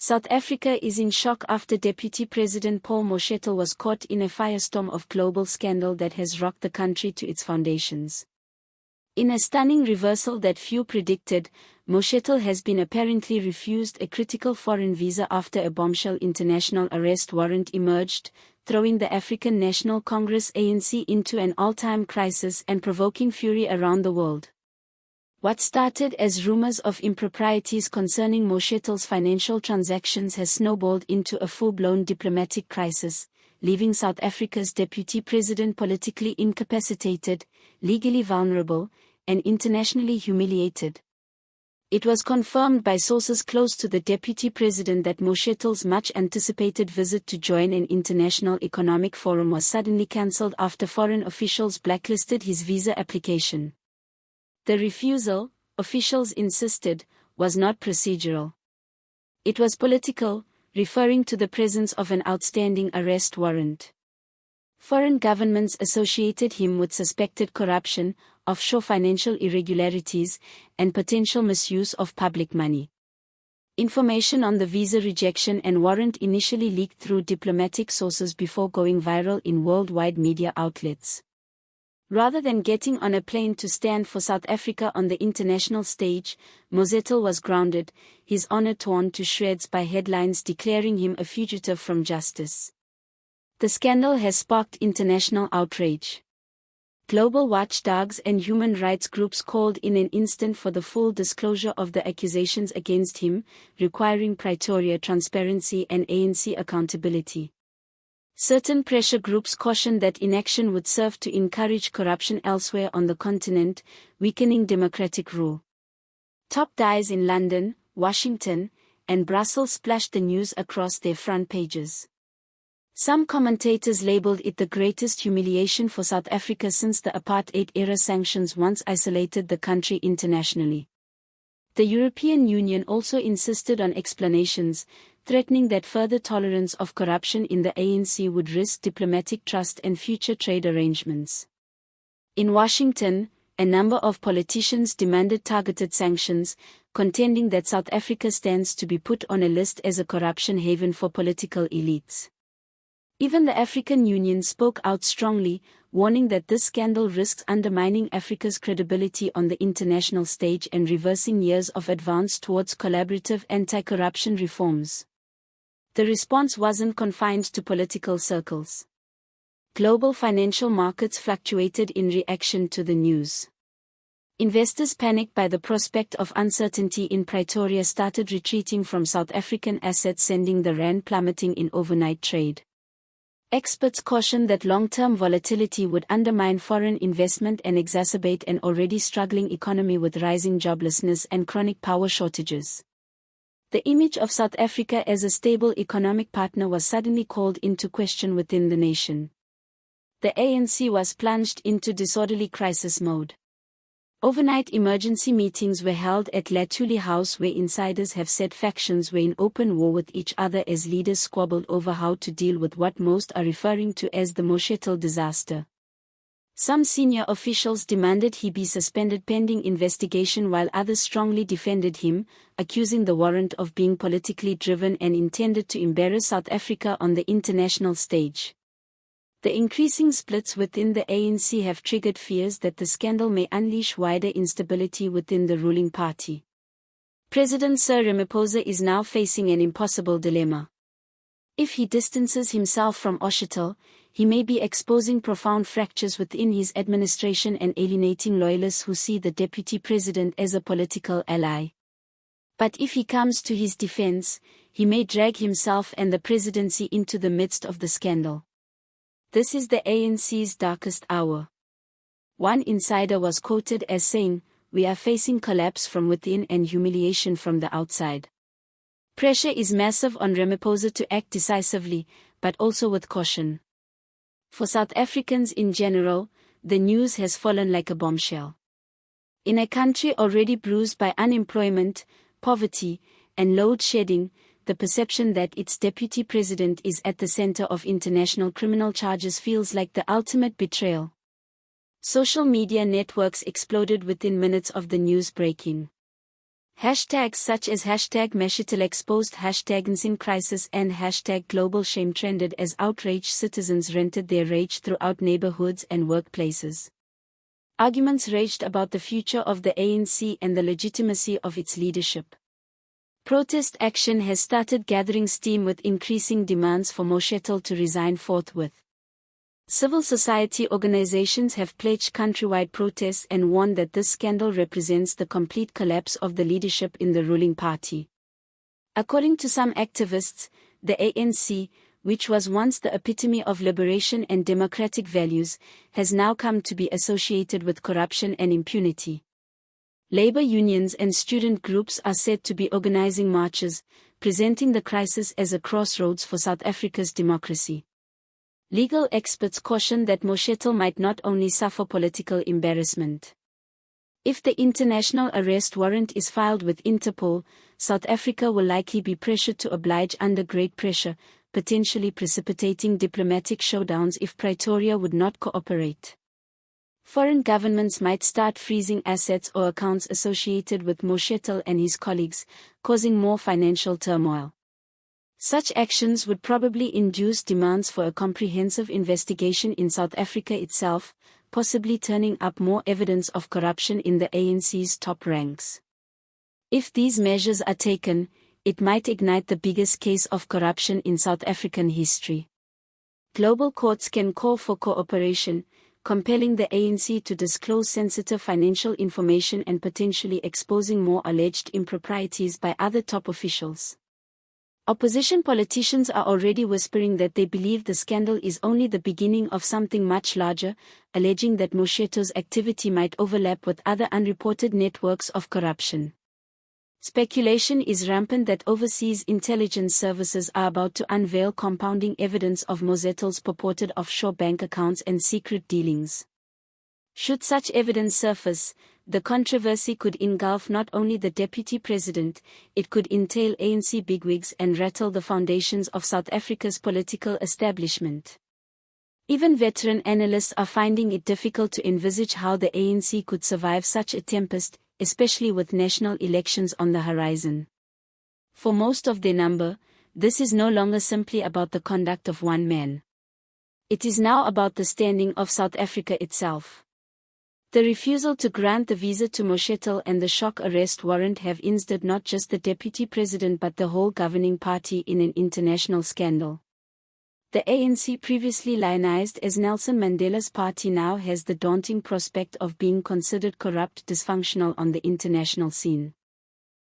South Africa is in shock after Deputy President Paul Mashatile was caught in a firestorm of global scandal that has rocked the country to its foundations. In a stunning reversal that few predicted, Mashatile has been apparently refused a critical foreign visa after a bombshell international arrest warrant emerged, throwing the African National Congress (ANC) into an all-time crisis and provoking fury around the world. What started as rumors of improprieties concerning Mashatile's financial transactions has snowballed into a full-blown diplomatic crisis, leaving South Africa's deputy president politically incapacitated, legally vulnerable, and internationally humiliated. It was confirmed by sources close to the deputy president that Mashatile's much-anticipated visit to join an international economic forum was suddenly cancelled after foreign officials blacklisted his visa application. The refusal, officials insisted, was not procedural. It was political, referring to the presence of an outstanding arrest warrant. Foreign governments associated him with suspected corruption, offshore financial irregularities, and potential misuse of public money. Information on the visa rejection and warrant initially leaked through diplomatic sources before going viral in worldwide media outlets. Rather than getting on a plane to stand for South Africa on the international stage, Mashatile was grounded, his honor torn to shreds by headlines declaring him a fugitive from justice. The scandal has sparked international outrage. Global watchdogs and human rights groups called in an instant for the full disclosure of the accusations against him, requiring Pretoria transparency and ANC accountability. Certain pressure groups cautioned that inaction would serve to encourage corruption elsewhere on the continent, weakening democratic rule. Top dies in London, Washington, and Brussels splashed the news across their front pages. Some commentators labeled it the greatest humiliation for South Africa since the apartheid-era sanctions once isolated the country internationally. The European Union also insisted on explanations, threatening that further tolerance of corruption in the ANC would risk diplomatic trust and future trade arrangements. In Washington, a number of politicians demanded targeted sanctions, contending that South Africa stands to be put on a list as a corruption haven for political elites. Even the African Union spoke out strongly, warning that this scandal risks undermining Africa's credibility on the international stage and reversing years of advance towards collaborative anti-corruption reforms. The response wasn't confined to political circles. Global financial markets fluctuated in reaction to the news. Investors panicked by the prospect of uncertainty in Pretoria started retreating from South African assets, sending the rand plummeting in overnight trade. Experts cautioned that long-term volatility would undermine foreign investment and exacerbate an already struggling economy with rising joblessness and chronic power shortages. The image of South Africa as a stable economic partner was suddenly called into question within the nation. The ANC was plunged into disorderly crisis mode. Overnight emergency meetings were held at Mashatile House, where insiders have said factions were in open war with each other as leaders squabbled over how to deal with what most are referring to as the Mashatile disaster. Some senior officials demanded he be suspended pending investigation, while others strongly defended him, accusing the warrant of being politically driven and intended to embarrass South Africa on the international stage. The increasing splits within the ANC have triggered fears that the scandal may unleash wider instability within the ruling party. President Cyril Ramaphosa is now facing an impossible dilemma. If he distances himself from Mashatile, he may be exposing profound fractures within his administration and alienating loyalists who see the deputy president as a political ally. But if he comes to his defense, he may drag himself and the presidency into the midst of the scandal. This is the ANC's darkest hour. One insider was quoted as saying, "We are facing collapse from within and humiliation from the outside." Pressure is massive on Ramaphosa to act decisively, but also with caution. For South Africans in general, the news has fallen like a bombshell. In a country already bruised by unemployment, poverty, and load shedding, the perception that its deputy president is at the center of international criminal charges feels like the ultimate betrayal. Social media networks exploded within minutes of the news breaking. Hashtags such as hashtag Mashatile exposed, hashtag Nsinn crisis, and hashtag global shame trended as outraged citizens vented their rage throughout neighborhoods and workplaces. Arguments raged about the future of the ANC and the legitimacy of its leadership. Protest action has started gathering steam with increasing demands for Mashatile to resign forthwith. Civil society organizations have pledged countrywide protests and warned that this scandal represents the complete collapse of the leadership in the ruling party. According to some activists, the ANC, which was once the epitome of liberation and democratic values, has now come to be associated with corruption and impunity. Labor unions and student groups are said to be organizing marches, presenting the crisis as a crossroads for South Africa's democracy. Legal experts caution that Mashatile might not only suffer political embarrassment. If the international arrest warrant is filed with Interpol, South Africa will likely be pressured to oblige under great pressure, potentially precipitating diplomatic showdowns if Pretoria would not cooperate. Foreign governments might start freezing assets or accounts associated with Mashatile and his colleagues, causing more financial turmoil. Such actions would probably induce demands for a comprehensive investigation in South Africa itself, possibly turning up more evidence of corruption in the ANC's top ranks. If these measures are taken, it might ignite the biggest case of corruption in South African history. Global courts can call for cooperation, compelling the ANC to disclose sensitive financial information and potentially exposing more alleged improprieties by other top officials. Opposition politicians are already whispering that they believe the scandal is only the beginning of something much larger, alleging that Mashatile's activity might overlap with other unreported networks of corruption. Speculation is rampant that overseas intelligence services are about to unveil compounding evidence of Mashatile's purported offshore bank accounts and secret dealings. Should such evidence surface, the controversy could engulf not only the deputy president, it could entail ANC bigwigs and rattle the foundations of South Africa's political establishment. Even veteran analysts are finding it difficult to envisage how the ANC could survive such a tempest, especially with national elections on the horizon. For most of their number, this is no longer simply about the conduct of one man. It is now about the standing of South Africa itself. The refusal to grant the visa to Mashatile and the shock arrest warrant have instead not just the deputy president but the whole governing party in an international scandal. The ANC, previously lionized as Nelson Mandela's party, now has the daunting prospect of being considered corrupt, dysfunctional on the international scene.